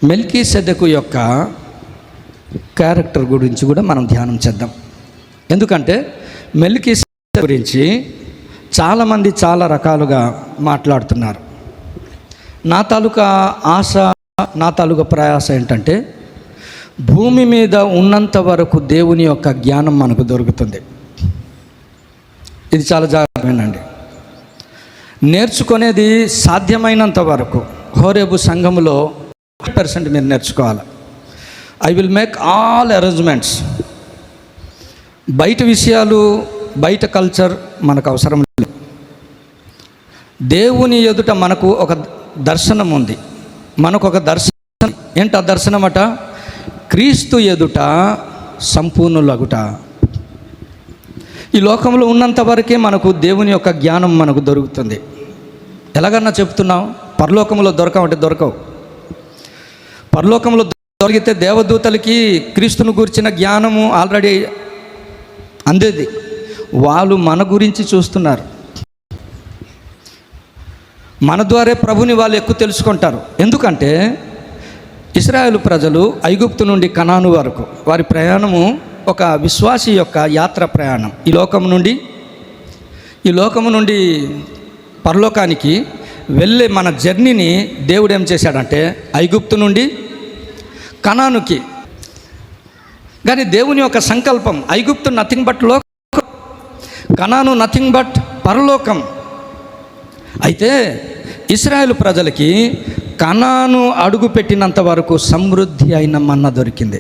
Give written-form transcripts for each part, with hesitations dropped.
మెల్కీసెదెకు యొక్క క్యారెక్టర్ గురించి కూడా మనం ధ్యానం చేద్దాం. ఎందుకంటే మెల్కీసెదెకు గురించి చాలామంది చాలా రకాలుగా మాట్లాడుతున్నారు. నా తాలూకా ఆశ, నా తాలూకా ప్రయాస ఏంటంటే భూమి మీద ఉన్నంత వరకు దేవుని యొక్క జ్ఞానం మనకు దొరుకుతుంది. ఇది చాలా జాగ్రత్తమేనండి. నేర్చుకునేది సాధ్యమైనంత వరకు హోరేబు సంఘములో 100% మీరు నేర్చుకోవాలి. I will make all arrangements. బయట విషయాలు, బయట కల్చర్ మనకు అవసరం లేదు. దేవుని ఎదుట మనకు ఒక దర్శనం ఉంది. మనకు ఒక దర్శనం ఏంటి? ఆ దర్శనం అట క్రీస్తు ఎదుట సంపూర్ణులగుట. ఈ లోకంలో ఉన్నంత వరకే మనకు దేవుని యొక్క జ్ఞానం మనకు దొరుకుతుంది. ఎలాగన్నా చెప్తున్నాం, పరలోకంలో దొరకవంటే దొరకవు. పరలోకంలో దొరికితే దేవదూతలకి క్రీస్తును గురించిన జ్ఞానము ఆల్రెడీ అందేది. వాళ్ళు మన గురించి చూస్తున్నారు. మన ద్వారా ప్రభుని వాళ్ళు ఎక్కువ తెలుసుకుంటారు. ఎందుకంటే ఇశ్రాయేలు ప్రజలు ఐగుప్తు నుండి కనాను వరకు వారి ప్రయాణము ఒక విశ్వాసి యొక్క యాత్ర ప్రయాణం. ఈ లోకము నుండి పరలోకానికి వెళ్ళే మన జర్నీని దేవుడు ఏం చేశాడంటే ఐగుప్తు నుండి కనానుకి. కానీ దేవుని యొక్క సంకల్పం ఐగుప్తు నథింగ్ బట్ లోకం, కనాను నథింగ్ బట్ పరలోకం. అయితే ఇశ్రాయేలు ప్రజలకి కనాను అడుగు పెట్టినంత వరకు సమృద్ధి అయిన మన్న దొరికింది.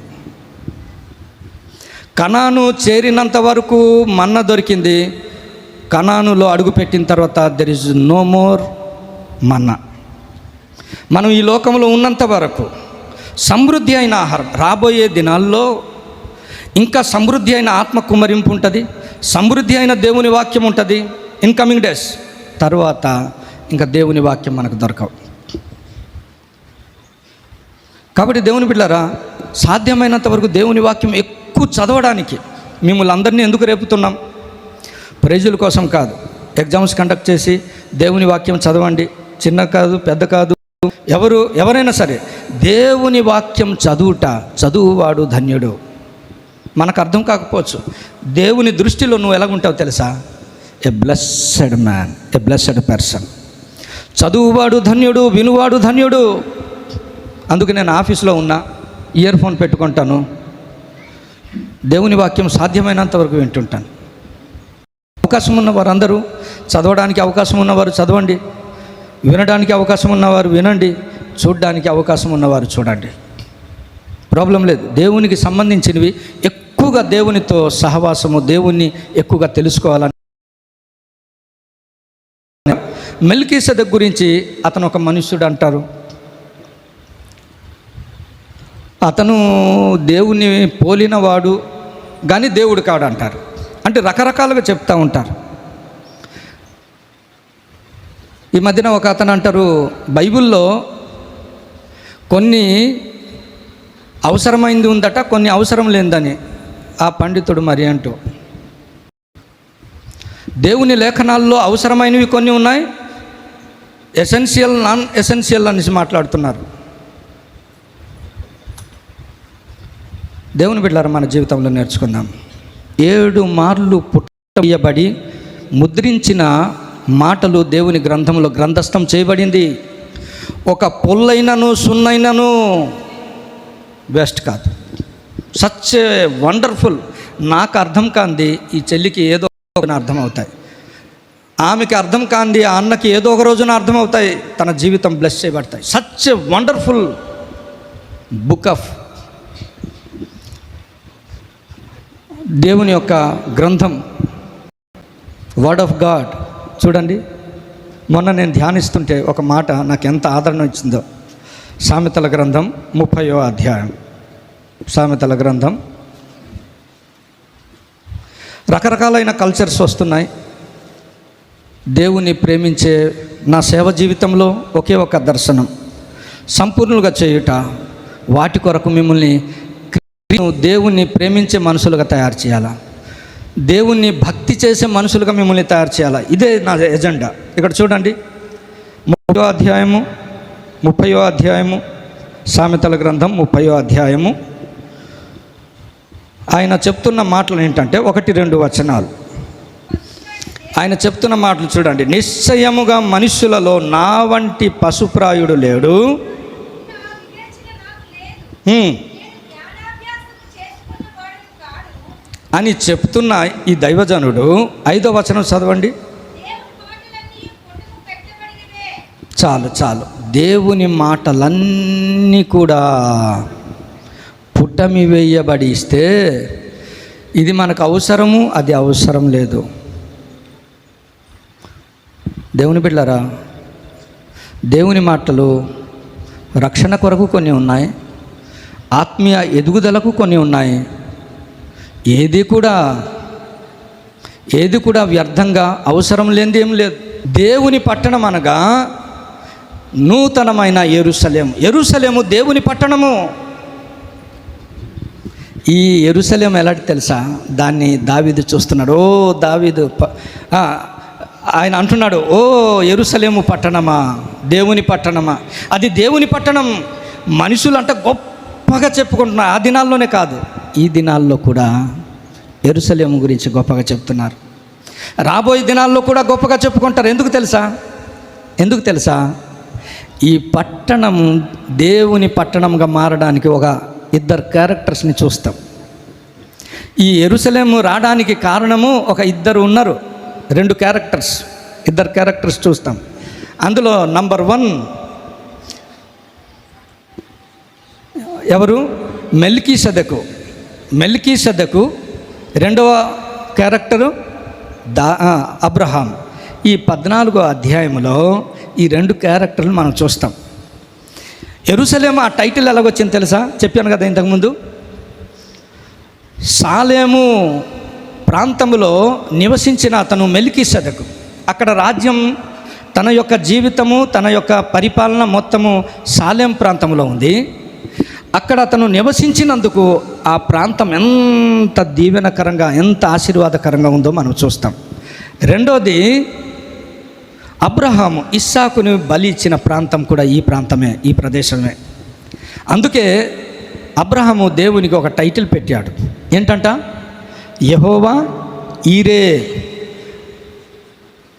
కనాను చేరినంత వరకు మన్న దొరికింది. కనానులో అడుగు పెట్టిన తర్వాత దెర్ ఇస్ నో మోర్ మన్న. మనం ఈ లోకంలో ఉన్నంత వరకు సమృద్ధి అయిన ఆహారం, రాబోయే దినాల్లో ఇంకా సమృద్ధి అయిన ఆత్మ కుమ్మరింపు ఉంటుంది, సమృద్ధి అయిన దేవుని వాక్యం ఉంటుంది. ఇన్కమింగ్ డేస్ తర్వాత ఇంకా దేవుని వాక్యం మనకు దొరకవు. కాబట్టి దేవుని బిడ్డలారా, సాధ్యమైనంత వరకు దేవుని వాక్యం ఎక్కువ చదవడానికి మిమ్మల్ని అందరినీ ఎందుకు రేపుతున్నాం? ప్రైజుల కోసం కాదు. ఎగ్జామ్స్ కండక్ట్ చేసి దేవుని వాక్యం చదవండి, చిన్న కాదు పెద్ద కాదు, ఎవరైనా సరే దేవుని వాక్యం చదువువాడు ధన్యుడు. మనకు అర్థం కాకపోవచ్చు. దేవుని దృష్టిలో నువ్వు ఎలాగుంటావు తెలుసా? ఏ బ్లెస్సెడ్ మ్యాన్, ఏ బ్లెస్సెడ్ పర్సన్. చదువువాడు ధన్యుడు, వినువాడు ధన్యుడు. అందుకే నేను ఆఫీస్లో ఉన్నా, ఇయర్ ఫోన్ పెట్టుకుంటాను, దేవుని వాక్యం సాధ్యమైనంత వరకు వింటుంటాను. అవకాశం ఉన్నవారు అందరూ చదవడానికి అవకాశం ఉన్నవారు చదవండి, వినడానికి అవకాశం ఉన్నవారు వినండి, చూడడానికి అవకాశం ఉన్నవారు చూడండి. ప్రాబ్లం లేదు. దేవునికి సంబంధించినవి ఎక్కువగా దేవునితో సహవాసము, దేవుణ్ణి ఎక్కువగా తెలుసుకోవాలని. మెల్కీసెదెకు గురించి అతను ఒక మనుష్యుడు అంటారు. అతను దేవుని పోలినవాడు కానీ దేవుడు కాడు అంటారు. అంటే రకరకాలుగా చెప్తూ ఉంటారు. ఈ మధ్యన ఒక అతను అంటారు, బైబిల్లో కొన్ని అవసరమైంది ఉందట, కొన్ని అవసరం లేదని. ఆ పండితుడు మరి అంటూ దేవుని లేఖనాల్లో అవసరమైనవి కొన్ని ఉన్నాయి, ఎసెన్షియల్ నాన్ ఎసెన్షియల్ అనేసి మాట్లాడుతున్నారు. దేవుని బిడ్డలారా, మన జీవితంలో నేర్చుకుందాం. 7 మార్లు పుట్టబడి ముద్రించిన మాటలు దేవుని గ్రంథంలో గ్రంథస్థం చేయబడింది. ఒక పొల్లైనను సున్నైనను వేస్ట్ కాదు. Such wonderful. నాకు అర్థం కాంది ఈ చెల్లికి ఏదో ఒక అర్థం అవుతాయి, ఆమెకి అర్థం కాంది ఆ అన్నకి ఏదో ఒక రోజున అర్థం అవుతాయి, తన జీవితం బ్లెస్ చేయబడతాయి. సచ్ వండర్ఫుల్ బుక్ ఆఫ్ దేవుని యొక్క గ్రంథం, వర్డ్ ఆఫ్ గాడ్. చూడండి, మొన్న నేను ధ్యానిస్తుంటే ఒక మాట నాకు ఎంత ఆదరణ ఇచ్చిందో. సామెతల గ్రంథం 30వ అధ్యాయం. సామెతల గ్రంథం. రకరకాలైన కల్చర్స్ వస్తున్నాయి. దేవుని ప్రేమించే నా సేవ జీవితంలో ఒకే ఒక దర్శనం, సంపూర్ణులుగా చేయుట. వాటి కొరకు మిమ్మల్ని దేవుణ్ణి ప్రేమించే మనుషులుగా తయారు చేయాలా, దేవుణ్ణి భక్తి చేసే మనుషులుగా మిమ్మల్ని తయారు చేయాలా. ఇదే నా ఎజెండా. ఇక్కడ చూడండి, 30వ అధ్యాయము సామెతల గ్రంథం 30వ అధ్యాయము. ఆయన చెప్తున్న మాటలు ఏంటంటే 1-2 వచనాలు. ఆయన చెప్తున్న మాటలు చూడండి. నిశ్చయముగా మనుష్యులలో నా వంటి పశుప్రాయుడు లేడు. అని చెప్తున్న ఈ దైవజనుడు 5వ వచనం చదవండి. చాలు. దేవుని మాటలన్నీ కూడా పుట్టమి వేయబడి ఇస్తే ఇది మనకు అవసరము, అది అవసరం లేదు. దేవుని బిడ్డలారా, దేవుని మాటలు రక్షణ కొరకు కొన్ని ఉన్నాయి, ఆత్మీయ ఎదుగుదలకు కొన్ని ఉన్నాయి. ఏది కూడా వ్యర్థంగా అవసరం లేనిది ఏం లేదు. దేవుని పట్టణం అనగా నూతనమైన యెరూషలేము దేవుని పట్టణము. ఈ యెరూషలేము ఎలాంటి తెలుసా? దాన్ని దావీదు చూస్తున్నాడు. దావీదు ఆయన అంటున్నాడు, ఓ యెరూషలేము పట్టణమా, దేవుని పట్టణమా. అది దేవుని పట్టణం. మనుషులు అంటే గొప్పగా చెప్పుకుంటున్నారు. ఆ దినాల్లోనే కాదు, ఈ దినాల్లో కూడా యెరూషలేము గురించి గొప్పగా చెప్తున్నారు. రాబోయే దినాల్లో కూడా గొప్పగా చెప్పుకుంటారు. ఎందుకు తెలుసా? ఈ పట్టణం దేవుని పట్టణంగా మారడానికి ఒక 2 క్యారెక్టర్స్ని చూస్తాం. ఈ యెరూషలేము రావడానికి కారణము ఒక 2 ఉన్నారు. 2 క్యారెక్టర్స్ చూస్తాం. అందులో నంబర్ 1 ఎవరు? మెల్కీసెదెకు. 2వ క్యారెక్టరు అబ్రహాం. ఈ 14వ అధ్యాయంలో ఈ 2 క్యారెక్టర్లు మనం చూస్తాం. యెరూషలేము ఆ టైటిల్ ఎలాగొచ్చింది తెలుసా? చెప్పాను కదా ఇంతకుముందు. సాలేము ప్రాంతంలో నివసించిన అతను మెల్కీసెదెకు. అక్కడ రాజ్యం, తన యొక్క జీవితము, తన యొక్క పరిపాలన మొత్తము సాలేం ప్రాంతంలో ఉంది. అక్కడ అతను నివసించినందుకు ఆ ప్రాంతం ఎంత దీవెనకరంగా, ఎంత ఆశీర్వాదకరంగా ఉందో మనం చూస్తాం. రెండోది, అబ్రహాము ఇస్సాకుని బలి ఇచ్చిన ప్రాంతం కూడా ఈ ప్రాంతమే, ఈ ప్రదేశమే. అందుకే అబ్రహాము దేవునికి ఒక టైటిల్ పెట్టాడు. ఏంటంట? యెహోవా ఈరే.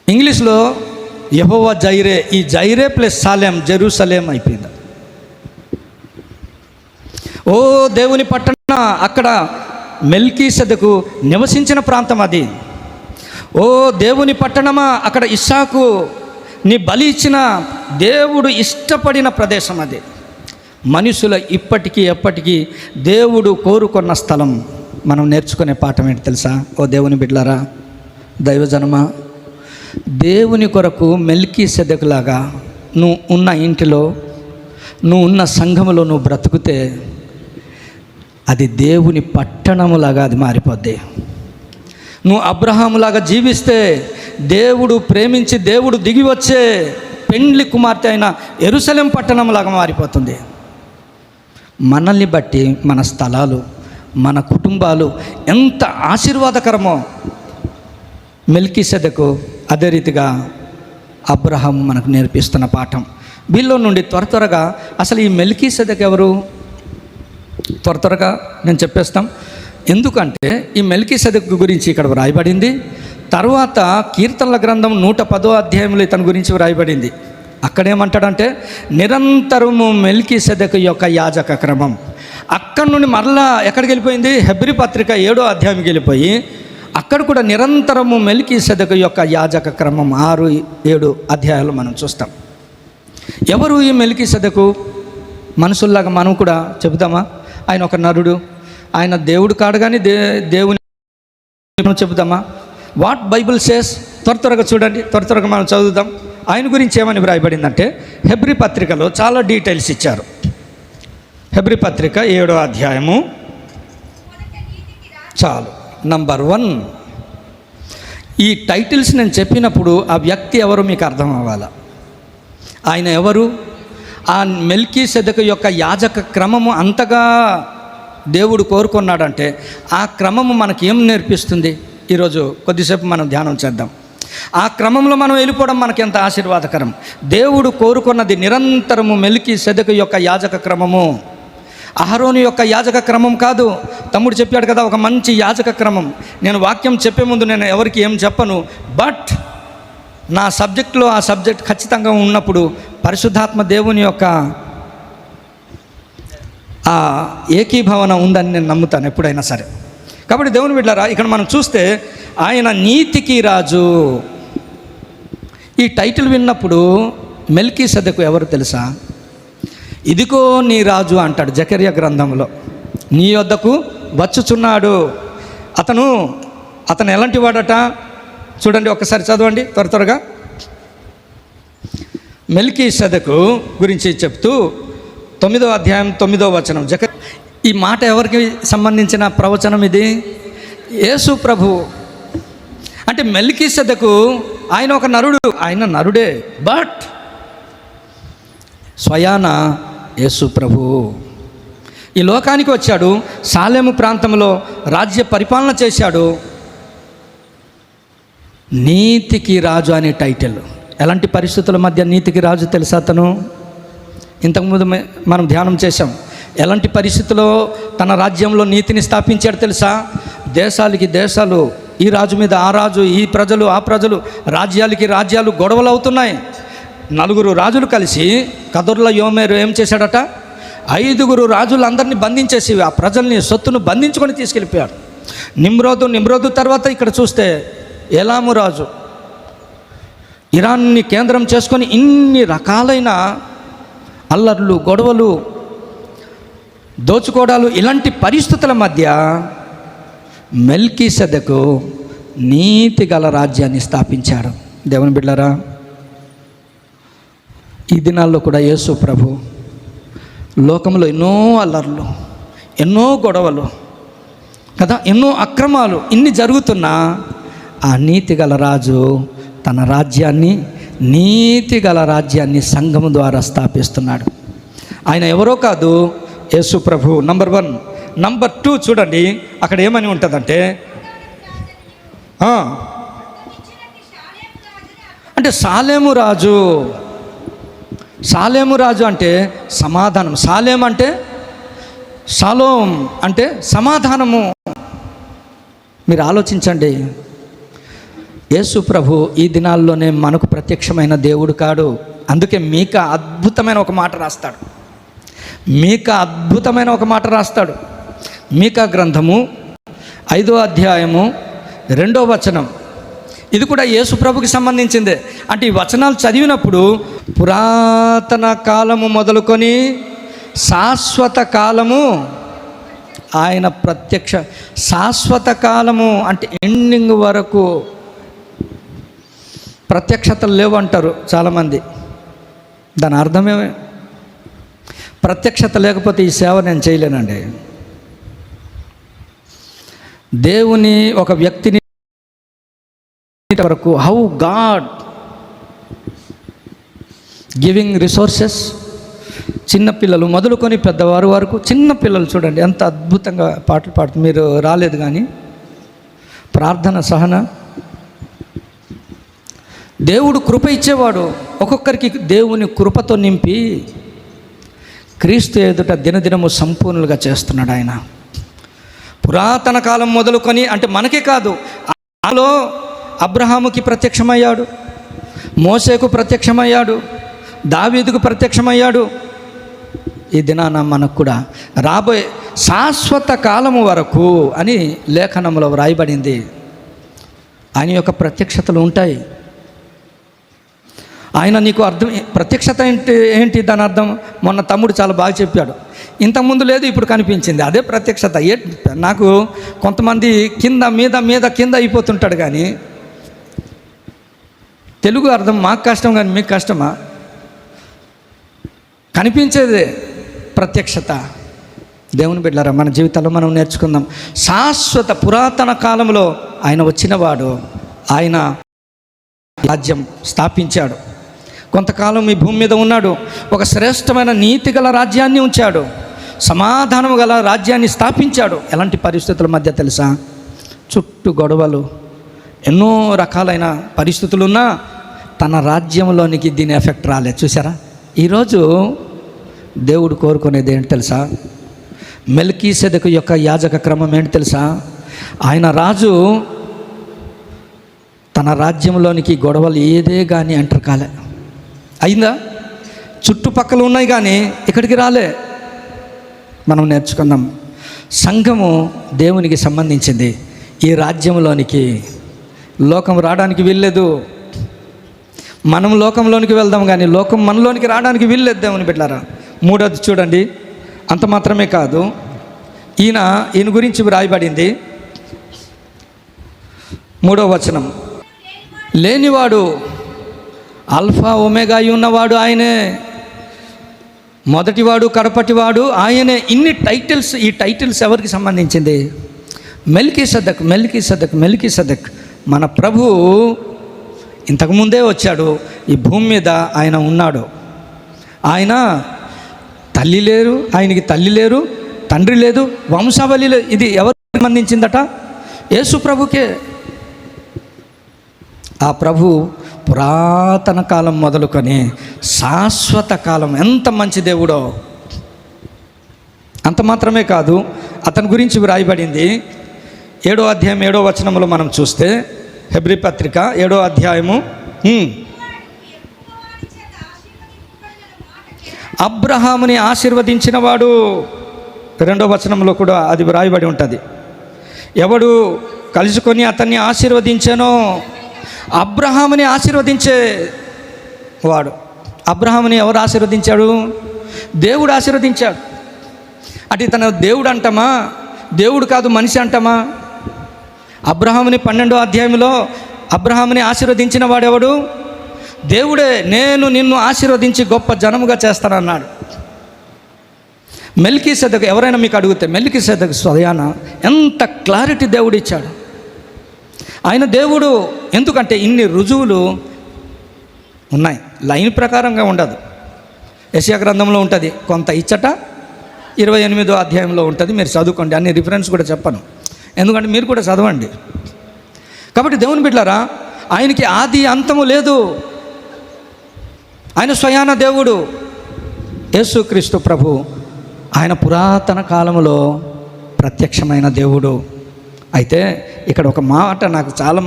ఇంగ్లీష్లో యెహోవా జైరే. ఈ జైరే ప్లస్ సాలేం, జెరూసలేం అయిపోయింది. ఓ దేవుని పట్టణ, అక్కడ మెల్కీసెదెకు నివసించిన ప్రాంతం అది. ఓ దేవుని పట్టణమా, అక్కడ ఇస్సాకు నీ బలి ఇచ్చిన దేవుడు ఇష్టపడిన ప్రదేశం అది. మనుషుల ఇప్పటికీ ఎప్పటికీ దేవుడు కోరుకున్న స్థలం. మనం నేర్చుకునే పాఠం ఏంటి తెలుసా? ఓ దేవుని బిడ్డలారా, దైవజనమా, దేవుని కొరకు మెల్కీసెదెకులాగా నువ్వు ఉన్న ఇంటిలో, నువ్వు ఉన్న సంఘములో నువ్వు బ్రతుకుతే అది దేవుని పట్టణములాగా అది మారిపోద్ది. నువ్వు అబ్రహాములాగా జీవిస్తే దేవుడు ప్రేమించి దేవుడు దిగి వచ్చే పెండ్లి కుమార్తె అయిన యెరూషలేం పట్టణంలాగా మారిపోతుంది. మనల్ని బట్టి మన స్థలాలు, మన కుటుంబాలు ఎంత ఆశీర్వాదకరమో మెల్కీసెదెకు అదే రీతిగా అబ్రహాము మనకు నేర్పిస్తున్న పాఠం. వీళ్ళలో నుండి త్వరగా అసలు ఈ మెల్కీసెదెకు ఎవరు? త్వరగా నేను చెప్పేస్తాం. ఎందుకంటే ఈ మెల్కీసెదెకు గురించి ఇక్కడ వ్రాయబడింది. తర్వాత కీర్తనల గ్రంథం 110వ అధ్యాయంలో ఇతని గురించి వ్రాయబడింది. అక్కడేమంటాడంటే, నిరంతరము మెల్కీసెదెకు యొక్క యాజక క్రమం. అక్కడి నుండి మరలా ఎక్కడికి వెళ్ళిపోయింది? హెబ్రీ పత్రిక 7వ అధ్యాయంకి వెళ్ళిపోయి అక్కడ కూడా నిరంతరము మెల్కీసెదెకు యొక్క యాజక క్రమం 6-7 అధ్యాయాలు మనం చూస్తాం. ఎవరు ఈ మెల్కీసెదెకు? మనుషుల్లాగా మనం కూడా చెబుతామా? ఆయన ఒక నరుడు, ఆయన దేవుడు కాడు, కానీ దేవుని చెబుతామా? What Bible says? త్వరగా చూడండి, త్వరగా మనం చదువుదాం. ఆయన గురించి ఏమని వ్రాయబడిందంటే, హెబ్రీ పత్రికలో చాలా డీటెయిల్స్ ఇచ్చారు. హెబ్రీ పత్రిక 7వ అధ్యాయము. చాలు. నంబర్ 1, ఈ టైటిల్స్ నేను చెప్పినప్పుడు ఆ వ్యక్తి ఎవరు మీకు అర్థం అవ్వాలా. ఆయన ఎవరు? ఆ మెల్కీసెదెకు యొక్క యాజక క్రమము అంతగా దేవుడు కోరుకున్నాడంటే ఆ క్రమము మనకి ఏం నేర్పిస్తుంది? ఈరోజు కొద్దిసేపు మనం ధ్యానం చేద్దాం. ఆ క్రమంలో మనం వెళ్ళిపోవడం మనకి ఎంత ఆశీర్వాదకరం. దేవుడు కోరుకున్నది నిరంతరము మెల్కీసెదెకు యొక్క యాజక క్రమము, అహరోను యొక్క యాజక క్రమం కాదు. తమ్ముడు చెప్పాడు కదా, ఒక మంచి యాజక క్రమం. నేను వాక్యం చెప్పే ముందు నేను ఎవరికి ఏం చెప్పను, బట్ నా సబ్జెక్ట్లో ఆ సబ్జెక్ట్ ఖచ్చితంగా ఉన్నప్పుడు పరిశుద్ధాత్మ దేవుని యొక్క ఆ ఏకీభవన ఉందని నేను నమ్ముతాను ఎప్పుడైనా సరే. కాబట్టి దేవుని బిడ్డలారా, ఇక్కడ మనం చూస్తే ఆయన నీతికి రాజు. ఈ టైటిల్ విన్నప్పుడు మెల్కీసెదెకు ఎవరు తెలుసా? ఇదిగో నీ రాజు అంటాడు జకర్యా గ్రంథంలో. నీ యొద్దకు వచ్చుచున్నాడు. అతను ఎలాంటి వాడట చూడండి, ఒక్కసారి చదవండి త్వరగా. మెల్కీసెదెకు గురించి చెప్తూ 9వ అధ్యాయం 9వ వచనం. ఈ మాట ఎవరికి సంబంధించిన ప్రవచనం ఇది? యేసు ప్రభు. అంటే మెల్కీసెదెకు ఆయన ఒక నరుడు, ఆయన నరుడే, బట్ స్వయాన యేసు ప్రభు ఈ లోకానికి వచ్చాడు. సాలెము ప్రాంతంలో రాజ్య పరిపాలన చేశాడు. నీతికి రాజు అనే టైటిల్. ఎలాంటి పరిస్థితుల మధ్య నీతికి రాజు తెలుసా? అతను ఇంతకుముందు మనం ధ్యానం చేశాం. ఎలాంటి పరిస్థితుల్లో తన రాజ్యంలో నీతిని స్థాపించాడు తెలుసా? దేశాలకి దేశాలు, ఈ రాజు మీద ఆ రాజు, ఈ ప్రజలు ఆ ప్రజలు, రాజ్యాలకి రాజ్యాలు గొడవలు అవుతున్నాయి. 4 రాజులు కలిసి కదొర్ల యోమేరు ఏం చేశాడట? 5 రాజులందరినీ బంధించేసి ఆ ప్రజల్ని, సొత్తును బంధించుకొని తీసుకెళ్ళిపోయాడు. నిమ్రోదు తర్వాత ఇక్కడ చూస్తే ఏలాము రాజు ఇరాన్ని కేంద్రం చేసుకొని ఇన్ని రకాలైన అల్లర్లు, గొడవలు, దోచుకోవడాలు, ఇలాంటి పరిస్థితుల మధ్య మెల్కీసెదెకు నీతి గల రాజ్యాన్ని స్థాపించాడు. దేవుని బిడ్డలారా, ఈ దినాల్లో కూడా యేసు ప్రభు లోకంలో ఎన్నో అల్లర్లు, ఎన్నో గొడవలు కదా, ఎన్నో అక్రమాలు ఇన్ని జరుగుతున్నా ఆ నీతి గల రాజు తన రాజ్యాన్ని, నీతి గల రాజ్యాన్ని సంఘము ద్వారా స్థాపిస్తున్నాడు. ఆయన ఎవరో కాదు, యేసు ప్రభు. నంబర్ 1. నంబర్ 2 చూడండి, అక్కడ ఏమని ఉంటుందంటే, అంటే సాలెము రాజు అంటే సమాధానం. సాలేం అంటే షాలోం అంటే సమాధానము. మీరు ఆలోచించండి, యేసు ప్రభు ఈ దినాల్లోనే మనకు ప్రత్యక్షమైన దేవుడు కాడు. అందుకే మీకా అద్భుతమైన ఒక మాట రాస్తాడు. మీకా గ్రంథము 5వ అధ్యాయము 2వ వచనం. ఇది కూడా యేసు ప్రభుకి సంబంధించిందే. అంటే ఈ వచనాలు చదివినప్పుడు పురాతన కాలము మొదలుకొని శాశ్వత కాలము ఆయన ప్రత్యక్ష, శాశ్వత కాలము అంటే ఎండింగ్ వరకు ప్రత్యక్షతలు లేవు అంటారు చాలామంది. దాని అర్థమేమే? ప్రత్యక్షత లేకపోతే ఈ సేవ నేను చేయలేనండి. దేవుని ఒక వ్యక్తిని వరకు, హౌ గాడ్ గివింగ్ రిసోర్సెస్. చిన్నపిల్లలు మొదలుకొని పెద్దవారు వరకు, చిన్నపిల్లలు చూడండి ఎంత అద్భుతంగా పాటలు పాడుతూ. మీరు రాలేదు కానీ ప్రార్థన, సహన, దేవుడు కృప ఇచ్చేవాడు. ఒక్కొక్కరికి దేవుని కృపతో నింపి క్రీస్తు ఎదుట దినదినము సంపూర్ణులుగా చేస్తున్నాడు ఆయన. పురాతన కాలం మొదలుకొని, అంటే మనకే కాదు, ఆలో అబ్రహాముకి ప్రత్యక్షమయ్యాడు, మోసేకు ప్రత్యక్షమయ్యాడు, దావీదుకు ప్రత్యక్షమయ్యాడు. ఈ దినాన మనకు కూడా రాబోయే శాశ్వత కాలము వరకు అని లేఖనంలో వ్రాయబడింది. ఆయన యొక్క ప్రత్యక్షతలు ఉంటాయి. ఆయన నీకు అర్థం, ప్రత్యక్షత ఏంటి దాని అర్థం? మొన్న తమ్ముడు చాలా బాగా చెప్పాడు. ఇంతకుముందు లేదు, ఇప్పుడు కనిపించింది. అదే ప్రత్యక్షత. నాకు కొంతమంది కింద మీద మీద కింద అయిపోతుంటాడు, కానీ తెలుగు అర్థం మాకు కష్టం, కానీ మీకు కష్టమా? కనిపించేదే ప్రత్యక్షత. దేవుని బిడ్డలారా, మన జీవితాల్లో మనం నేర్చుకుందాం. శాశ్వత పురాతన కాలంలో ఆయన వచ్చినవాడు, ఆయన రాజ్యం స్థాపించాడు. కొంతకాలం ఈ భూమి మీద ఉన్నాడు, ఒక శ్రేష్టమైన నీతి గల రాజ్యాన్ని ఉంచాడు, సమాధానం గల రాజ్యాన్ని స్థాపించాడు. ఎలాంటి పరిస్థితుల మధ్య తెలుసా? చుట్టూ గొడవలు, ఎన్నో రకాలైన పరిస్థితులున్నా తన రాజ్యంలోనికి దీని ఎఫెక్ట్ రాలేదు. చూసారా? ఈరోజు దేవుడు కోరుకునేది ఏంటి తెలుసా? మెల్కీసెదెకు యొక్క యాజక క్రమం ఏంటి తెలుసా? ఆయన రాజు తన రాజ్యంలోనికి గొడవలు ఏదే కానీ ఎంటర్ కాలే. అయిందా? చుట్టుపక్కల ఉన్నాయి కానీ ఇక్కడికి రాలే. మనం నేర్చుకుందాం, సంఘము దేవునికి సంబంధించింది. ఈ రాజ్యంలోనికి లోకం రావడానికి వీల్లేదు. మనం లోకంలోనికి వెళ్దాం కానీ లోకం మనలోనికి రావడానికి వీల్లేదు దేవుని బిడ్డలారా. మూడోది చూడండి, అంత మాత్రమే కాదు, ఈయన గురించి రాయబడింది 3వ వచనం, లేనివాడు ఆల్ఫా ఒమేగా ఉన్నవాడు ఆయనే, మొదటివాడు కడపటివాడు ఆయనే. ఇన్ని టైటిల్స్, ఈ టైటిల్స్ ఎవరికి సంబంధించింది? మెల్కీసెదెక్ మన ప్రభు ఇంతకుముందే వచ్చాడు ఈ భూమి మీద. ఆయన ఉన్నాడు. ఆయన తల్లి లేరు, ఆయనకి తల్లి లేరు, తండ్రి లేదు, వంశావళి లేదు. ఇది ఎవరికి సంబంధించిందట? యేసు ప్రభుకే. ఆ ప్రభు పురాతన కాలం మొదలుకొని శాశ్వత కాలం. ఎంత మంచి దేవుడో! అంత మాత్రమే కాదు, అతని గురించి వ్రాయబడింది 7వ అధ్యాయం 7వ వచనంలో మనం చూస్తే, హెబ్రీ పత్రిక 7వ అధ్యాయము అబ్రహాముని ఆశీర్వదించిన వాడు, 2వ వచనంలో కూడా అది వ్రాయబడి ఉంటుంది. ఎవడు కలుసుకొని అతన్ని ఆశీర్వదించానో, అబ్రహాముని ఆశీర్వదించే వాడు. అబ్రహాముని ఎవరు ఆశీర్వదించాడు? దేవుడు ఆశీర్వదించాడు. అంటే తన దేవుడు అంటామా? దేవుడు కాదు, మనిషి అంటామా? అబ్రహాముని 12వ అధ్యాయంలో అబ్రహాముని ఆశీర్వదించిన వాడెవడు? దేవుడే. నేను నిన్ను ఆశీర్వదించి గొప్ప జనముగా చేస్తానన్నాడు. మెల్కీసెదెకు ఎవరైనా మీకు అడిగితే మెల్కీసెదెకు స్వయాన ఎంత క్లారిటీ దేవుడు ఇచ్చాడు. ఆయన దేవుడు. ఎందుకంటే ఇన్ని రుజువులు ఉన్నాయి. లైన్ ప్రకారంగా ఉండదు. యెషయా గ్రంథంలో ఉంటుంది కొంత, ఇచ్చట 28వ అధ్యాయంలో ఉంటుంది. మీరు చదువుకోండి. అన్ని రిఫరెన్స్ కూడా చెప్పను, ఎందుకంటే మీరు కూడా చదవండి. కాబట్టి దేవుని బిడ్డలారా, ఆయనకి ఆది అంతము లేదు. ఆయన స్వయాన దేవుడు. యేసుక్రీస్తు ప్రభు ఆయన పురాతన కాలంలో ప్రత్యక్షమైన దేవుడు. అయితే ఇక్కడ ఒక మాట నాకు చాలా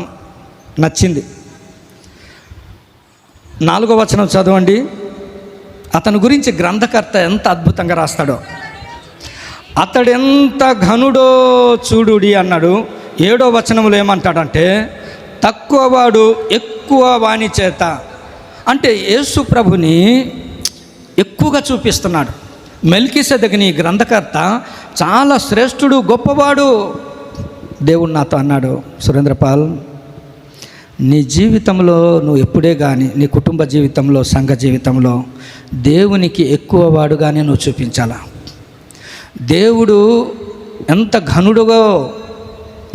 నచ్చింది. 4వ వచనం చదవండి. అతని గురించి గ్రంథకర్త ఎంత అద్భుతంగా రాస్తాడో. అతడెంత ఘనుడో చూడుడి అన్నాడు. 7వ వచనంలో ఏమంటాడంటే, తక్కువవాడు ఎక్కువ వాణి చేత. అంటే యేసు ప్రభుని ఎక్కువగా చూపిస్తున్నాడు. మెల్కీసెదెకుని గ్రంథకర్త చాలా శ్రేష్ఠుడు, గొప్పవాడు. దేవుడు నాతో అన్నాడు, సురేంద్రపాల్, నీ జీవితంలో నువ్వు ఎప్పుడే కానీ, నీ కుటుంబ జీవితంలో, సంఘ జీవితంలో దేవునికి ఎక్కువ వాడుగానే నువ్వు చూపించాలా. దేవుడు ఎంత ఘనుడుగో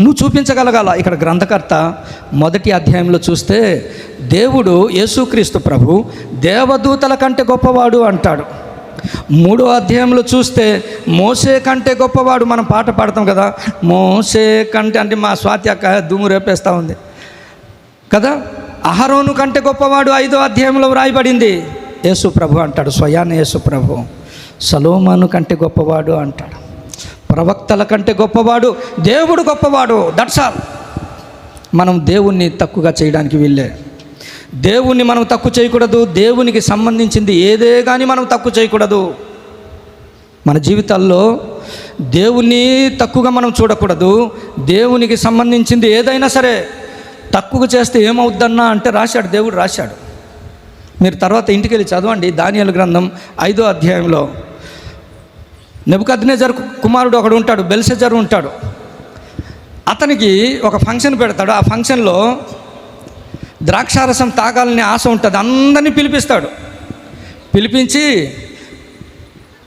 నువ్వు చూపించగలగాల. ఇక్కడ గ్రంథకర్త 1వ అధ్యాయంలో చూస్తే దేవుడు యేసుక్రీస్తు ప్రభు దేవదూతల కంటే గొప్పవాడు అంటాడు. 3వ అధ్యాయంలో చూస్తే మోసే కంటే గొప్పవాడు. మనం పాట పాడతాం కదా, మోసే కంటే, అంటే మా స్వాతి అక్క దుమ్ము రేపేస్తూ ఉంది కదా. అహరోను కంటే గొప్పవాడు 5వ అధ్యాయంలో వ్రాయబడింది. యేసు ప్రభు అంటాడు, స్వయాన యేసు ప్రభు సొలొమోను కంటే గొప్పవాడు అంటాడు. ప్రవక్తల కంటే గొప్పవాడు, దేవుడు గొప్పవాడు. That's all. మనం దేవుణ్ణి తక్కువగా చేయడానికి వీళ్ళే. దేవుణ్ణి మనం తక్కువ చేయకూడదు. దేవునికి సంబంధించింది ఏదే కానీ మనం తక్కువ చేయకూడదు. మన జీవితాల్లో దేవుణ్ణి తక్కువగా మనం చూడకూడదు. దేవునికి సంబంధించింది ఏదైనా సరే తక్కువ చేస్తే ఏమవుద్దన్నా అంటే రాశాడు, దేవుడు రాశాడు. మీరు తర్వాత ఇంటికి వెళ్ళి చదవండి. దానియేలు గ్రంథం 5వ అధ్యాయంలో నెబుకద్నెజరు కుమారుడు ఒకడు ఉంటాడు, బెల్షెజరు ఉంటాడు. అతనికి ఒక ఫంక్షన్ పెడతాడు. ఆ ఫంక్షన్లో ద్రాక్షారసం తాగాలని ఆశ ఉంటుంది. అందరినీ పిలిపిస్తాడు. పిలిపించి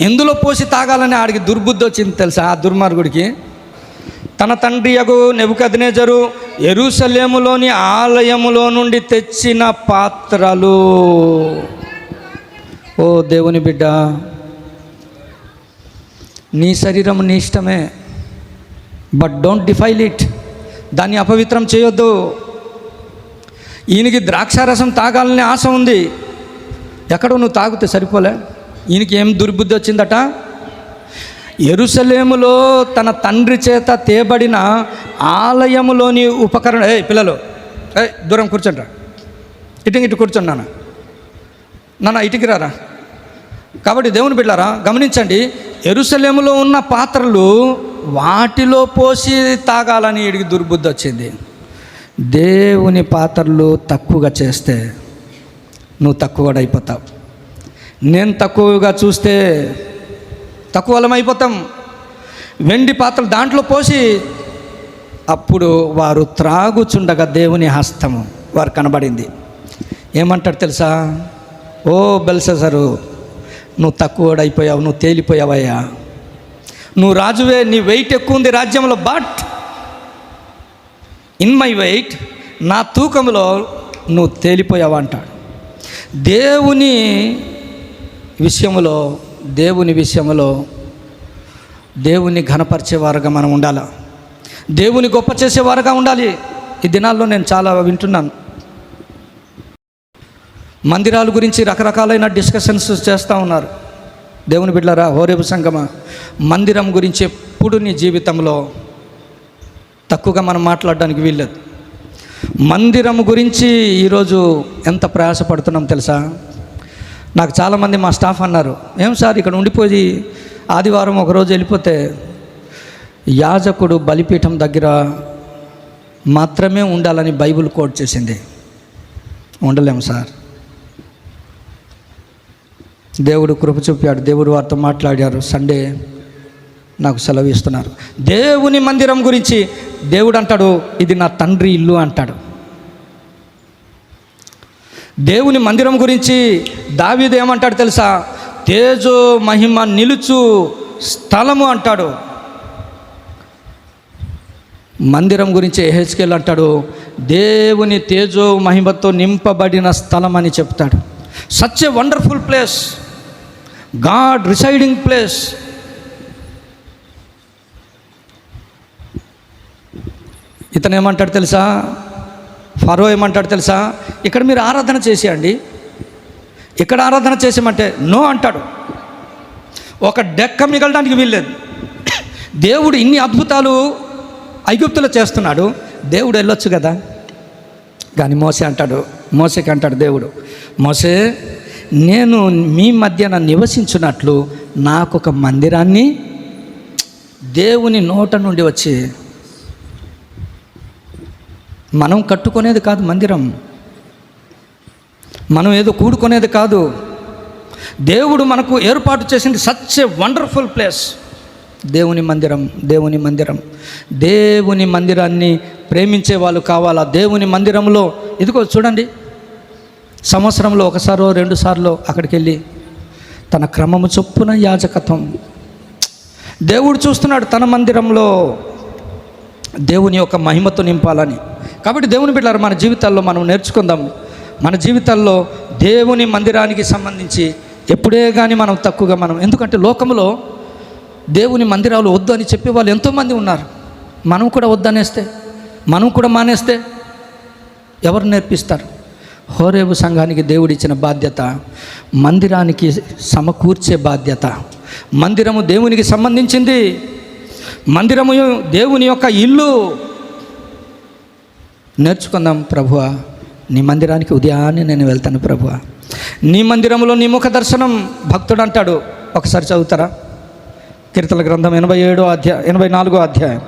ఎందులో పోసి తాగాలని ఆడికి దుర్బుద్ధి వచ్చింది తెలుసా ఆ దుర్మార్గుడికి. తన తండ్రి యగు నెబుకద్నెజరు యెరూషలేములోని ఆలయములో నుండి తెచ్చిన పాత్రలు. ఓ దేవుని బిడ్డ, నీ శరీరం నీ ఇష్టమే, బట్ డోంట్ డిఫైల్ ఇట్. దాన్ని అపవిత్రం చేయొద్దు. ఈయనకి ద్రాక్షారసం తాగాలని ఆశ ఉంది. ఎక్కడో నువ్వు తాగితే సరిపోలే. ఈయనకి ఏం దుర్బుద్ధి వచ్చిందట, యెరూషలేములో తన తండ్రి చేత తేబడిన ఆలయములోని ఉపకరణ. పిల్లలు దూరం కూర్చోండి రా, ఇటు కూర్చోండి నాన్న ఇటుకి రారా. కాబట్టి దేవుని బిడ్డలారా గమనించండి, యెరూషలేములో ఉన్న పాత్రలు వాటిలో పోసి తాగాలని వీడికి దుర్బుద్ధి వచ్చింది. దేవుని పాత్రలు తక్కువగా చేస్తే నువ్వు తక్కువడైపోతావు. నేను తక్కువగా చూస్తే తక్కువ వాళ్ళం అయిపోతాం. వెండి పాత్రలు దాంట్లో పోసి అప్పుడు వారు త్రాగుచుండగా దేవుని హస్తము వారు కనబడింది. ఏమంటాడు తెలుసా? ఓ బెల్షస్సరు, నువ్వు తక్కువడైపోయావు, నువ్వు తేలిపోయావయ్యా, నువ్వు రాజువే, నీ వెయిట్ ఎక్కువ ఉంది రాజ్యంలో, బట్ ఇన్ మై వెయిట్, నా తూకంలో నువ్వు తేలిపోయావు అంటాడు. దేవుని విషయంలో దేవుని ఘనపరిచేవారుగా మనం ఉండాలి, దేవుని గొప్ప చేసేవారుగా ఉండాలి. ఈ దినాల్లో నేను చాలా వింటున్నాను, మందిరాల గురించి రకరకాలైన డిస్కషన్స్ చేస్తూ ఉన్నారు. దేవుని బిడ్డలారా, హోరేబు సంగమా, మందిరం గురించి ఎప్పుడు నీ జీవితంలో తక్కువగా మనం మాట్లాడడానికి వీల్లేదు. మందిరం గురించి ఈరోజు ఎంత ప్రయాసపడుతున్నాం తెలుసా? నాకు చాలామంది మా స్టాఫ్ అన్నారు, ఏం సార్ ఇక్కడ ఉండిపోయి ఆదివారం ఒకరోజు వెళ్ళిపోతే యాజకుడు బలిపీఠం దగ్గర మాత్రమే ఉండాలని బైబిల్ కోట్ చేసింది. ఉండలేము సార్. దేవుడు కృప చూపాడు, దేవుడు వారితో మాట్లాడారు. సండే నాకు సెలవు ఇస్తున్నారు. దేవుని మందిరం గురించి దేవుడు అంటాడు, ఇది నా తండ్రి ఇల్లు అంటాడు. దేవుని మందిరం గురించి దావీదు ఏమంటాడు తెలుసా? తేజో మహిమ నిలుచు స్థలము అంటాడు. మందిరం గురించి యెహెజ్కేలు అంటాడు, దేవుని తేజో మహిమతో నింపబడిన స్థలం అని చెప్తాడు. Such a wonderful place, God residing place. ఇతను ఏమంటాడు తెలుసా? ఫరో ఏమంటాడు తెలుసా? ఇక్కడ మీరు ఆరాధన చేసేయండి, ఇక్కడ ఆరాధన చేసేమంటే నో అంటాడు. ఒక డెక్క మిగలడానికి వీల్లేదు. దేవుడు ఇన్ని అద్భుతాలు ఐగుప్తులో చేస్తున్నాడు, దేవుడు వెళ్ళొచ్చు కదా. కానీ మోసేకి అంటాడు దేవుడు, మోసే, నేను మీ మధ్యన నివసించున్నట్లు నాకు ఒక మందిరాన్ని, దేవుని నోట నుండి వచ్చి, మనం కట్టుకునేది కాదు మందిరం, మనం ఏదో కూడుకునేది కాదు. దేవుడు మనకు ఏర్పాటు చేసింది సచ్ ఏ వండర్ఫుల్ ప్లేస్, దేవుని మందిరం. దేవుని మందిరాన్ని ప్రేమించే వాళ్ళు కావాలా? దేవుని మందిరంలో ఇదిగో చూడండి, సంవత్సరంలో ఒకసారో 2 సార్లు అక్కడికి వెళ్ళి తన క్రమము చొప్పున యాజకత్వం దేవుడు చూస్తున్నాడు. తన మందిరంలో దేవుని యొక్క మహిమతో నింపాలని. కాబట్టి దేవుని బిడ్డలారా, మన జీవితాల్లో మనం నేర్చుకుందాం. మన జీవితాల్లో దేవుని మందిరానికి సంబంధించి ఎప్పుడే కానీ మనం తక్కువగా ఎందుకంటే లోకంలో దేవుని మందిరాలు వద్దు అని చెప్పే వాళ్ళు ఎంతోమంది ఉన్నారు. మనం కూడా వద్దనేస్తే, మనం కూడా మానేస్తే ఎవరు నేర్పిస్తారు? హోరేబు సంఘానికి దేవుడిచ్చిన బాధ్యత మందిరానికి సమకూర్చే బాధ్యత. మందిరము దేవునికి సంబంధించింది, మందిరము దేవుని యొక్క ఇల్లు. నేర్చుకుందాం. ప్రభువా, నీ మందిరానికి ఉదయాన్నే నేను వెళ్తాను ప్రభువా, నీ మందిరంలో నీ ముఖ దర్శనం. భక్తుడు అంటాడు, ఒకసారి చదువుతారా? కీర్తనల గ్రంథం 84వ అధ్యాయం.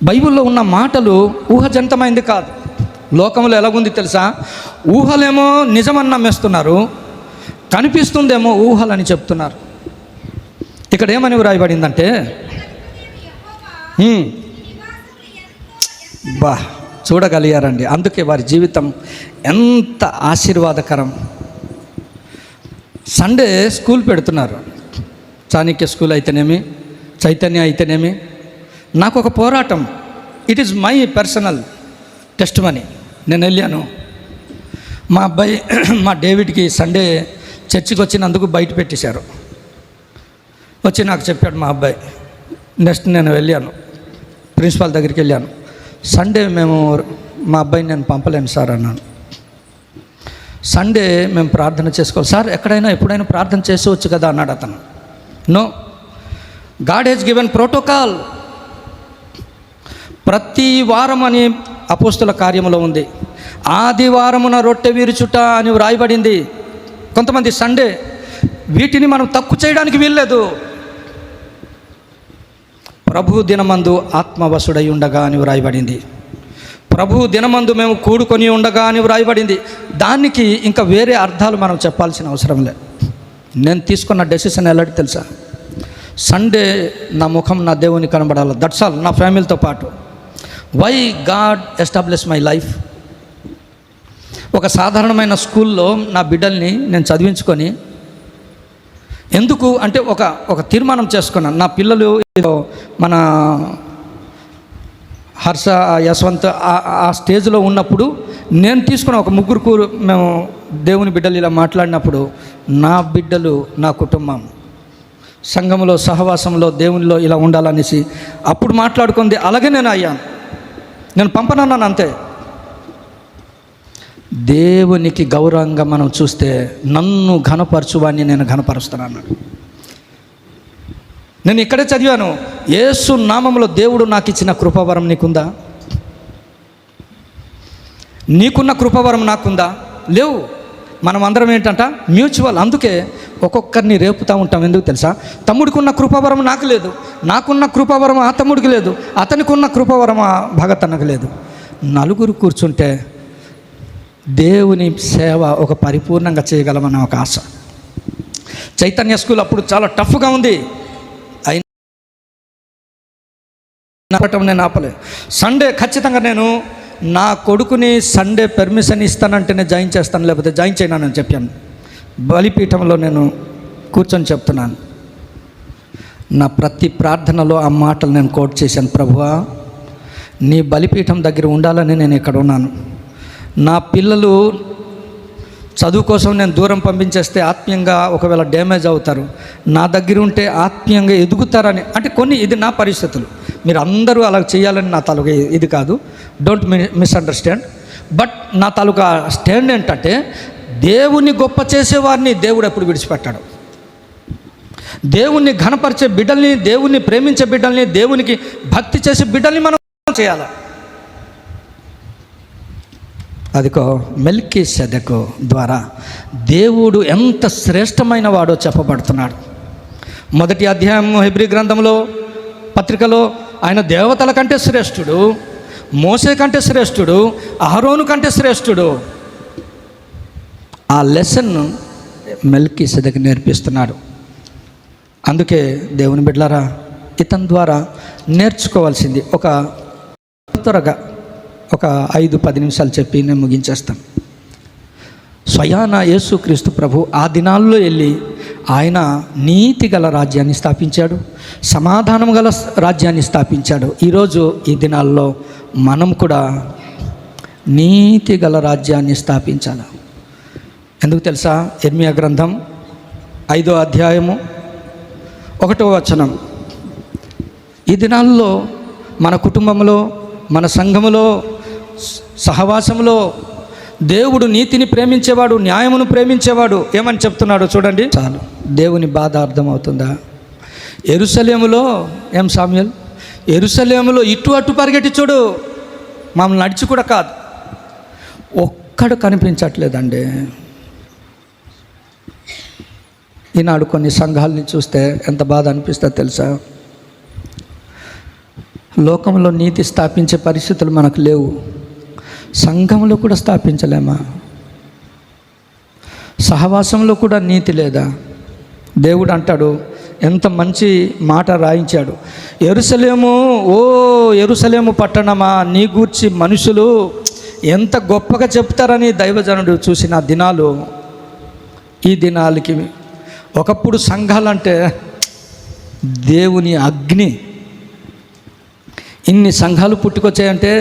బైబిల్లో ఉన్న మాటలు ఊహజనితమైంది కాదు. లోకంలో ఎలాగుంది తెలుసా? ఊహలేమో నిజమని నమ్మేస్తున్నారు, కనిపిస్తుందేమో ఊహలని చెప్తున్నారు. ఇక్కడ ఏమని వ్రాయబడిందంటే, చూడగలిగారండి. అందుకే వారి జీవితం ఎంత ఆశీర్వాదకరం. సండే స్కూల్ పెడుతున్నారు, చాణక్య స్కూల్ అయితేనేమి, చైతన్య అయితేనేమి. నాకు ఒక పోరాటం, it is my personal testimony. నేను వెళ్ళాను, మా అబ్బాయి మా డేవిడ్కి సండే చర్చికి వచ్చినందుకు బయట పెట్టేశారు. వచ్చి నాకు చెప్పాడు మా అబ్బాయి. నెక్స్ట్ నేను వెళ్ళాను, ప్రిన్సిపాల్ దగ్గరికి వెళ్ళాను. సండే మేము మా అబ్బాయిని నేను పంపలేను సార్ అన్నాను. సండే మేము ప్రార్థన చేసుకోవాలి సార్, ఎప్పుడైనా ప్రార్థన చేసుకోవచ్చు కదా అన్నాడు అతను. No, God has given protocol. ప్రతి వారం అని అపోస్తుల కార్యములో ఉంది. ఆదివారమున రొట్టె విరుచుట అని వ్రాయబడింది. కొంతమంది సండే, వీటిని మనం తక్కువ చేయడానికి వీల్లేదు. ప్రభు దినమందు ఆత్మవశుడై ఉండగా అని వ్రాయబడింది. ప్రభు దినమందు మేము కూడుకొని ఉండగా అని వ్రాయబడింది. దానికి ఇంకా వేరే అర్థాలు మనం చెప్పాల్సిన అవసరం లేదు. నేను తీసుకున్న డెసిషన్ ఎలాంటి తెలుసా? సండే నా ముఖం నా దేవుని కనబడాలి. That's all. నా ఫ్యామిలీతో పాటు. Why God establish my life. ఒక సాధారణమైన స్కూల్లో నా బిడ్డల్ని నేను చదివించుకొని, ఎందుకు అంటే ఒక తీర్మానం చేసుకున్నాను. నా పిల్లలు మన హర్ష, యశ్వంత్ ఆ స్టేజ్లో ఉన్నప్పుడు నేను తీసుకున్న ఒక ముగ్గురు మేము దేవుని బిడ్డలు ఇలా మాట్లాడినప్పుడు, నా బిడ్డలు నా కుటుంబం సంఘంలో సహవాసంలో దేవునిలో ఇలా ఉండాలనేసి అప్పుడు మాట్లాడుకుంది. అలాగే నేను అయ్యాను. నేను పంపనన్నాను అంతే. దేవునికి గౌరవంగా మనం చూస్తే నన్ను ఘనపరచువాన్ని నేను ఘనపరుస్తాను. నేను ఇక్కడే చదివాను, యేసు నామములో దేవుడు నాకు ఇచ్చిన కృపావరం నీకుందా? నీకున్న కృపావరం నాకుందా? లేవు. మనం అందరం ఏంటంట మ్యూచువల్. అందుకే ఒక్కొక్కరిని రేపుతూ ఉంటాం. ఎందుకు తెలుసా? తమ్ముడికి ఉన్న కృపావరం నాకు లేదు, నాకున్న కృపావరం ఆ తమ్ముడికి లేదు, అతనికి ఉన్న కృపావరం ఆ భగతన్నకు లేదు. నలుగురు కూర్చుంటే దేవుని సేవ ఒక పరిపూర్ణంగా చేయగలమన్న ఒక ఆశ. చైతన్య స్కూల్ అప్పుడు చాలా టఫ్గా ఉంది. అయినా నేను ఆపలే. సండే ఖచ్చితంగా నేను నా కొడుకుని సండే పర్మిషన్ ఇస్తానంటేనే జాయిన్ చేస్తాను, లేకపోతే జాయిన్ చేయనని చెప్పాను. బలిపీఠంలో నేను కూర్చొని చెప్తున్నాను. నా ప్రతి ప్రార్థనలో ఆ మాటలు నేను కోట్ చేశాను. ప్రభువా, నీ బలిపీఠం దగ్గర ఉండాలని నేను ఇక్కడ ఉన్నాను. నా పిల్లలు చదువు కోసం నేను దూరం పంపించేస్తే ఆత్మీయంగా ఒకవేళ డ్యామేజ్ అవుతారు, నా దగ్గర ఉంటే ఆత్మీయంగా ఎదుగుతారని. అంటే ఇది నా పరిస్థితులు. మీరు అందరూ అలా చేయాలని నా తాలూకా ఇది కాదు, డోంట్ మిస్అండర్స్టాండ్. బట్ నా తాలూకా స్టాండ్ ఏంటంటే, దేవుణ్ణి గొప్ప చేసేవారిని దేవుడు ఎప్పుడు విడిచిపెట్టాడు. దేవుణ్ణి ఘనపరిచే బిడ్డల్ని, దేవుణ్ణి ప్రేమించే బిడ్డల్ని, దేవునికి భక్తి చేసే బిడ్డల్ని మనం చేయాలి. అదిగో మెల్కీసెదెకు ద్వారా దేవుడు ఎంత శ్రేష్టమైన వాడో చెప్పబడుతున్నాడు. మొదటి అధ్యాయం హెబ్రీ గ్రంథంలో పత్రికలో ఆయన దేవతల కంటే శ్రేష్ఠుడు, మోసే కంటే శ్రేష్ఠుడు, అహరోను కంటే శ్రేష్ఠుడు. ఆ లెసన్ మెల్కీసెదెకు నేర్పిస్తున్నాడు. అందుకే దేవుని బిడ్డలారా, ఇతని ద్వారా నేర్చుకోవాల్సింది త్వరగా ఒక 5-10 నిమిషాలు చెప్పి నేను ముగించేస్తాను. స్వయాన యేసుక్రీస్తు ప్రభు ఆ దినాల్లో వెళ్ళి ఆయన నీతి గల రాజ్యాన్ని స్థాపించాడు, సమాధానం గల రాజ్యాన్ని స్థాపించాడు. ఈరోజు ఈ దినాల్లో మనం కూడా నీతి గల రాజ్యాన్ని స్థాపించాలి. ఎందుకు తెలుసా? ఇర్మియా గ్రంథం 5వ అధ్యాయము 1వ వచనం. ఈ దినాల్లో మన కుటుంబంలో, మన సంఘములో, సహవాసంలో దేవుడు నీతిని ప్రేమించేవాడు, న్యాయమును ప్రేమించేవాడు. ఏమని చెప్తున్నాడో చూడండి. చాలు, దేవుని బాధ అర్థమవుతుందా? యెరూషలేములో ఏం సామ్యూయల్, యెరూషలేములో ఇటు అటు పరిగెట్టి చూడు, మమ్మల్ని నడిచి కూడా కాదు, ఒక్కడు కనిపించట్లేదండి. ఈనాడు కొన్ని సంఘాలని చూస్తే ఎంత బాధ అనిపిస్తుందో తెలుసా? లోకంలో నీతి స్థాపించే పరిస్థితులు మనకు లేవు, సంఘంలో కూడా స్థాపించలేమా? సహవాసంలో కూడా నీతి లేదా? దేవుడు అంటాడు, ఎంత మంచి మాట రాయించాడు. యెరూషలేము, ఓ యెరూషలేము పట్టణమా, నీ గూర్చి మనుషులు ఎంత గొప్పగా చెప్తారని దైవజనుడు చూసిన దినాలు ఈ దినాలకి. ఒకప్పుడు సంఘాలంటే దేవుని అగ్ని. ఇన్ని సంఘాలు పుట్టుకొచ్చాయంటే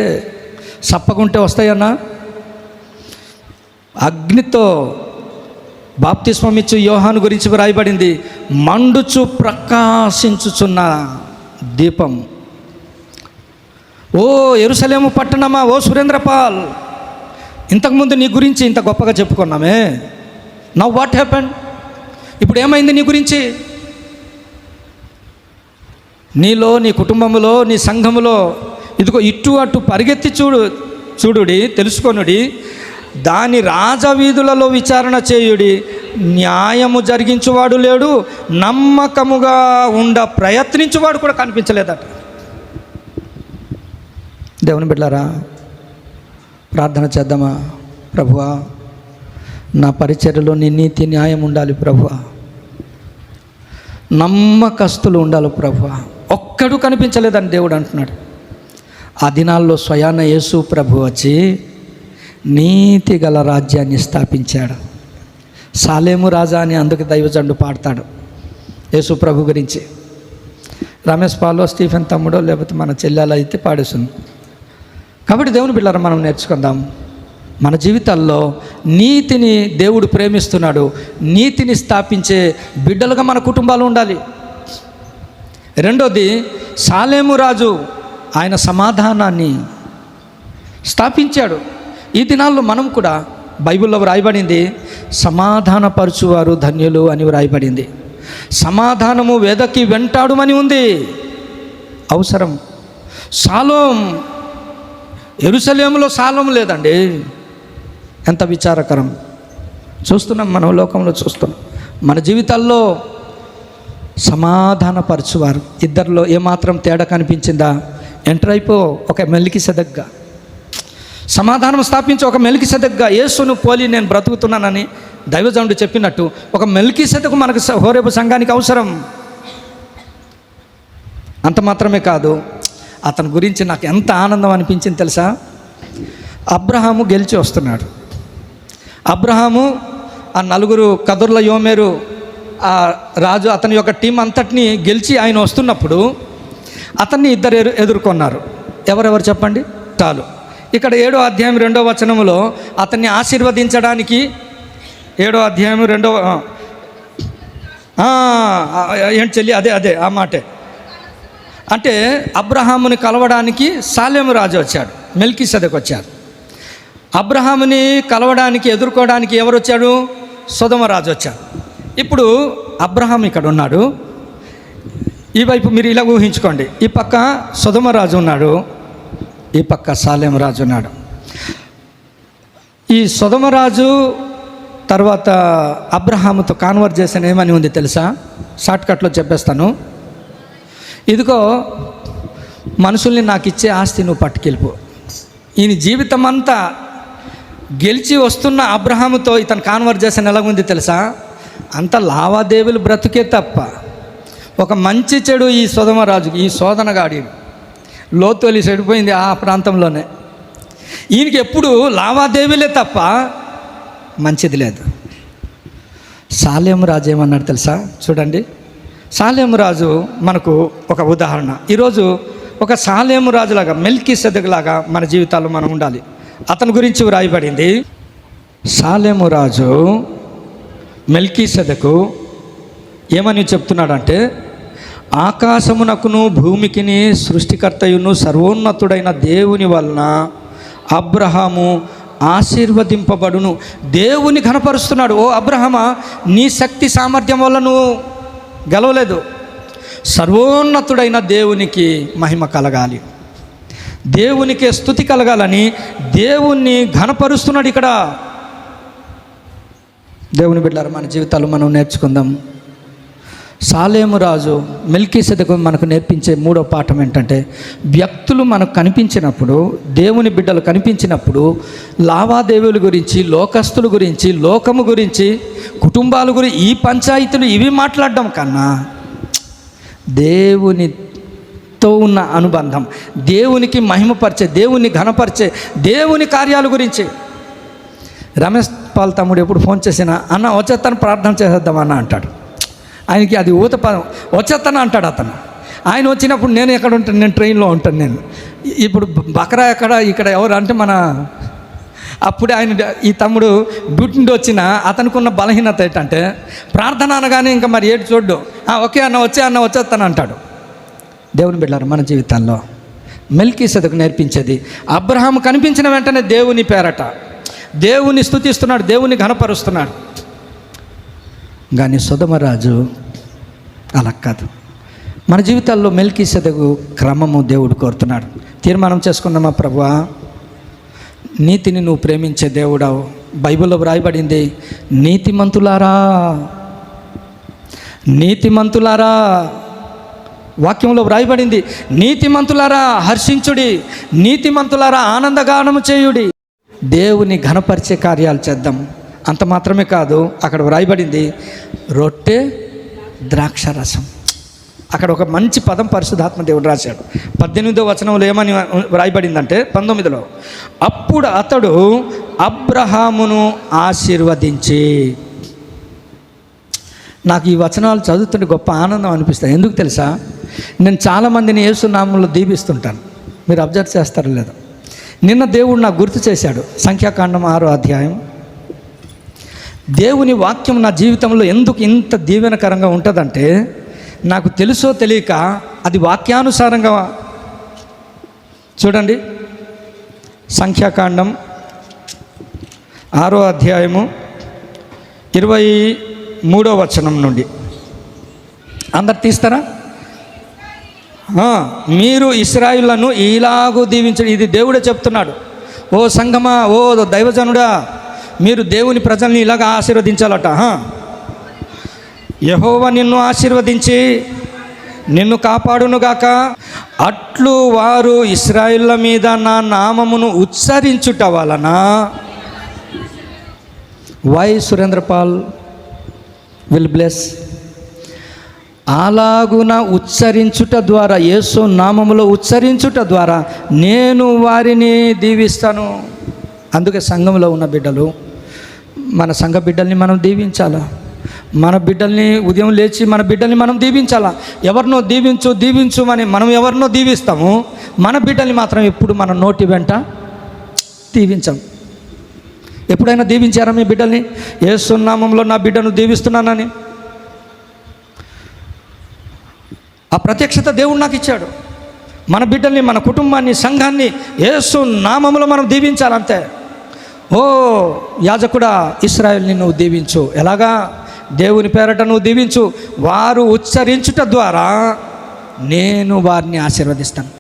సప్పకుంటే వస్తాయన్నా? అగ్నితో బాప్తిస్మం ఇచ్చు యోహాను గురించి వ్రాయబడింది, మండుచు ప్రకాశించుచున్న దీపం. ఓ యెరూషలేము పట్టణమా, ఓ సురేంద్రపాల్, ఇంతకుముందు నీ గురించి ఇంత గొప్పగా చెప్పుకున్నామే, నౌ వాట్ హ్యాపెండ్? ఇప్పుడు ఏమైంది నీ గురించి? నీలో, నీ కుటుంబంలో, నీ సంఘములో ఇదిగో ఇటు అటు పరిగెత్తి చూడుడి, తెలుసుకొనుడి, దాని రాజవీధులలో విచారణ చేయుడి, న్యాయము జరిగించువాడు లేడు, నమ్మకముగా ప్రయత్నించువాడు కూడా కనిపించలేదట. దేవుని బిడ్డలారా, ప్రార్థన చేద్దామా? ప్రభువా, నా పరిచర్యలో నీ నీతి న్యాయం ఉండాలి ప్రభువా, నమ్మకస్తులు ఉండాలి ప్రభువా. ఒక్కడు కనిపించలేదని దేవుడు అంటున్నాడు. ఆ దినాల్లో స్వయాన యేసు ప్రభు వచ్చి నీతి గల రాజ్యాన్ని స్థాపించాడు. సాలేము రాజా అని అందుకు దైవజండు పాడతాడు యేసు ప్రభు గురించి. రమేష్ పాలో, స్టీఫెన్ తమ్ముడో, లేకపోతే మన చెల్లెలు అయితే పాడేస్తుంది. కాబట్టి దేవుని బిడ్డలారా, మనం నేర్చుకుందాం. మన జీవితాల్లో నీతిని దేవుడు ప్రేమిస్తున్నాడు. నీతిని స్థాపించే బిడ్డలుగా మన కుటుంబాలు ఉండాలి. రెండోది, సాలేము రాజు ఆయన సమాధానాన్ని స్థాపించాడు. ఈ దినాల్లో మనం కూడా, బైబిల్లో వ్రాయబడింది, సమాధానపరచువారు ధన్యులు అని వ్రాయబడింది. సమాధానము వేదకి వెంటాడుమని ఉంది. అవసరం. షాలోం, యెరూషలేములో షాలోం లేదండి. ఎంత విచారకరం. చూస్తున్నాం, మనం లోకంలో చూస్తున్నాం. మన జీవితాల్లో సమాధానపరచువారు, ఇద్దరిలో ఏమాత్రం తేడా కనిపించిందా? ఎంటర్ అయిపో ఒక మెల్కిసెదెకుగా, సమాధానం స్థాపించి ఒక మెల్కిసెదెకుగా యేసును పోలి నేను బ్రతుకుతున్నానని దైవజనుడు చెప్పినట్టు ఒక మెల్కిసెదెకు మనకు హోరేబు సంఘానికి అవసరం. అంత మాత్రమే కాదు, అతని గురించి నాకు ఎంత ఆనందం అనిపించింది తెలుసా? అబ్రహాము గెలిచి వస్తున్నాడు. అబ్రహాము ఆ నలుగురు కదుర్ల యోమేరు ఆ రాజు అతని యొక్క టీం అంతటిని గెలిచి ఆయన వస్తున్నప్పుడు అతన్ని ఇద్దరు ఎదుర్కొన్నారు. ఎవరెవరు చెప్పండి? చాలు. ఇక్కడ 7వ అధ్యాయం 2వ వచనములో అతన్ని ఆశీర్వదించడానికి, 7వ అధ్యాయం 2వ ఏంటి చెల్లి, అదే ఆ మాటే. అంటే అబ్రహాముని కలవడానికి సాలేము రాజు వచ్చాడు, మెల్కీసెదెకు వచ్చాడు. అబ్రహాముని కలవడానికి, ఎదుర్కోవడానికి ఎవరు వచ్చాడు? సొదొమ రాజు వచ్చాడు. ఇప్పుడు అబ్రహాం ఇక్కడ ఉన్నాడు. ఈ వైపు మీరు ఇలా ఊహించుకోండి, ఈ పక్క సొదొమ రాజు ఉన్నాడు, ఈ పక్క సాలేము రాజు ఉన్నాడు. ఈ సొదొమ రాజు తర్వాత అబ్రహాముతో కాన్వర్జేషన్ ఏమని ఉంది తెలుసా? షార్ట్కట్లో చెప్పేస్తాను. ఇదిగో, మనుషుల్ని నాకు ఇచ్చే ఆస్తి నువ్వు పట్టుకెళ్ళిపో. ఈయన జీవితం అంతా గెలిచి వస్తున్న అబ్రహాముతో ఇతని కాన్వర్జేషన్ ఎలా ఉంది తెలుసా? అంత లావాదేవీలు బ్రతుకే తప్ప ఒక మంచి చెడు ఈ సొదొమ రాజుకి, ఈ శోధనగాడి లోతోలి చెడిపోయింది ఆ ప్రాంతంలోనే. ఈయనకి ఎప్పుడు లావాదేవీలే తప్ప మంచిది లేదు. సాలేము రాజు ఏమన్నాడు తెలుసా? చూడండి, సాలేము రాజు మనకు ఒక ఉదాహరణ. ఈరోజు ఒక సాలేము రాజులాగా, మెల్కీసెదెకులాగా మన జీవితాల్లో మనం ఉండాలి. అతని గురించి వ్రాయబడింది. సాలేము రాజు మెల్కీసెదెకు ఏమని చెప్తున్నాడంటే, ఆకాశమునకును భూమికిని సృష్టికర్తయును సర్వోన్నతుడైన దేవుని వలన అబ్రహాము ఆశీర్వదింపబడును. దేవుని ఘనపరుస్తున్నాడు. ఓ అబ్రహమా, నీ శక్తి సామర్థ్యం వల్ల నువ్వు గెలవలేదు. సర్వోన్నతుడైన దేవునికి మహిమ కలగాలి, దేవునికే స్తుతి కలగాలని దేవుణ్ణి ఘనపరుస్తున్నాడు ఇక్కడ. దేవుని బిడ్డలారా, మన జీవితాలు మనం నేర్చుకుందాం. సాలేము రాజు మెల్కీసెదెకు మనకు నేర్పించే 3వ పాఠం ఏంటంటే, వ్యక్తులు మనకు కనిపించినప్పుడు, దేవుని బిడ్డలు కనిపించినప్పుడు లావాదేవీల గురించి, లోకస్తుల గురించి, లోకము గురించి, కుటుంబాల గురించి, ఈ పంచాయతీలు ఇవి మాట్లాడడం కన్నా దేవునితో ఉన్న అనుబంధం, దేవునికి మహిమపరిచే, దేవుని ఘనపరిచే, దేవుని కార్యాల గురించి. రమేష్ పాల్ తమ్ముడు ఎప్పుడు ఫోన్ చేసినా, అన్న వచ్చేస్తాను ప్రార్థన చేసేద్దామన్నా అంటాడు. ఆయనకి అది ఊత పదం, వచ్చేస్తాను అంటాడు అతను. ఆయన వచ్చినప్పుడు నేను ఎక్కడ ఉంటాను? నేను ట్రైన్లో ఉంటాను. నేను ఇప్పుడు బకరా ఎక్కడ, ఇక్కడ ఎవరు అంటే మన, అప్పుడే ఆయన ఈ తమ్ముడు డ్యూటీ నుండి వచ్చిన అతనికి ఉన్న బలహీనత ఏంటంటే, ప్రార్థన అనగానే ఇంకా మరి ఏడు చూడ్డు, ఓకే అన్న వచ్చేస్తాను అంటాడు. దేవుని బిడ్డలారా, మన జీవితాల్లో మెల్కీసెదకు నేర్పించేది. అబ్రహాము కనిపించిన వెంటనే దేవుని పేరట దేవుని స్తుతిస్తున్నాడు, దేవుని ఘనపరుస్తున్నాడు. కానీ సొదొమరాజు అలా కాదు. మన జీవితాల్లో మెల్కీసెదకు క్రమము దేవుడు కోరుతున్నాడు. తీర్మానం చేసుకున్నామా, ప్రభువా నీతిని నువ్వు ప్రేమించే దేవుడావు. బైబిల్లో వ్రాయబడింది, నీతిమంతులారా నీతిమంతులారా, వాక్యంలో వ్రాయబడింది, నీతిమంతులారా హర్షించుడి, నీతిమంతులారా ఆనందగానము చేయుడి. దేవుని ఘనపరిచే కార్యాలు చేద్దాం. అంత మాత్రమే కాదు, అక్కడ వ్రాయబడింది రొట్టె ద్రాక్షరసం. అక్కడ ఒక మంచి పదం పరిశుద్ధాత్మ దేవుడు రాశాడు. 18వ వచనంలో ఏమని వ్రాయబడిందంటే 19లో, అప్పుడు అతడు అబ్రహామును ఆశీర్వదించి. నాకు ఈ వచనాలు చదువుతుంటే గొప్ప ఆనందం అనిపిస్తాయి. ఎందుకు తెలుసా, నేను చాలామందిని యేసు నామంలో దీవిస్తుంటాను. మీరు అబ్జర్వ్ చేస్తారో లేదో. నిన్న దేవుడు నాకు గుర్తు చేశాడు, సంఖ్యాకాండం 6వ అధ్యాయం. దేవుని వాక్యం నా జీవితంలో ఎందుకు ఇంత దీవెనకరంగా ఉంటుందంటే, నాకు తెలుసో తెలియక అది వాక్యానుసారంగా. చూడండి, సంఖ్యాకాండం 6వ అధ్యాయము 23వ వచనం నుండి. అందరు తీస్తారా? మీరు ఇశ్రాయేలును ఇలాగూ దీవించండి. ఇది దేవుడే చెప్తున్నాడు. ఓ సంఘమా, ఓ దైవజనుడా, మీరు దేవుని ప్రజల్ని ఇలాగ ఆశీర్వదించాలట. యెహోవా నిన్ను ఆశీర్వదించి నిన్ను కాపాడునుగాక, అట్లు వారు ఇశ్రాయేళ్ల మీద నా నామమును ఉచ్చరించుట వలన. Y Surendrapal will bless. అలాగున ఉచ్చరించుట ద్వారా, యేసు నామములో ఉచ్చరించుట ద్వారా నేను వారిని దీవిస్తాను. అందుకే సంఘంలో ఉన్న బిడ్డలు, మన సంఘ బిడ్డల్ని మనం దీవించాలా. మన బిడ్డల్ని ఉదయం లేచి మన బిడ్డల్ని మనం దీవించాలా. ఎవరినో దీవించు అని మనం ఎవరినో దీవిస్తాము, మన బిడ్డల్ని మాత్రం ఎప్పుడు మన నోటి వెంట దీవించాం. ఎప్పుడైనా దీవించారా మీ బిడ్డల్ని? యేసు నామములో నా బిడ్డను దీవిస్తున్నానని. ఆ ప్రత్యక్షత దేవుడు నాకు ఇచ్చాడు. మన బిడ్డల్ని, మన కుటుంబాన్ని, సంఘాన్ని యేసు నామములో మనం దీవించాలంతే. ఓ యాజకుడా, ఇశ్రాయేలుని నువ్వు దీవించు. ఎలాగా? దేవుని పేరట నువ్వు దీవించు. వారు ఉచ్చరించుట ద్వారా నేను వారిని ఆశీర్వదిస్తాను.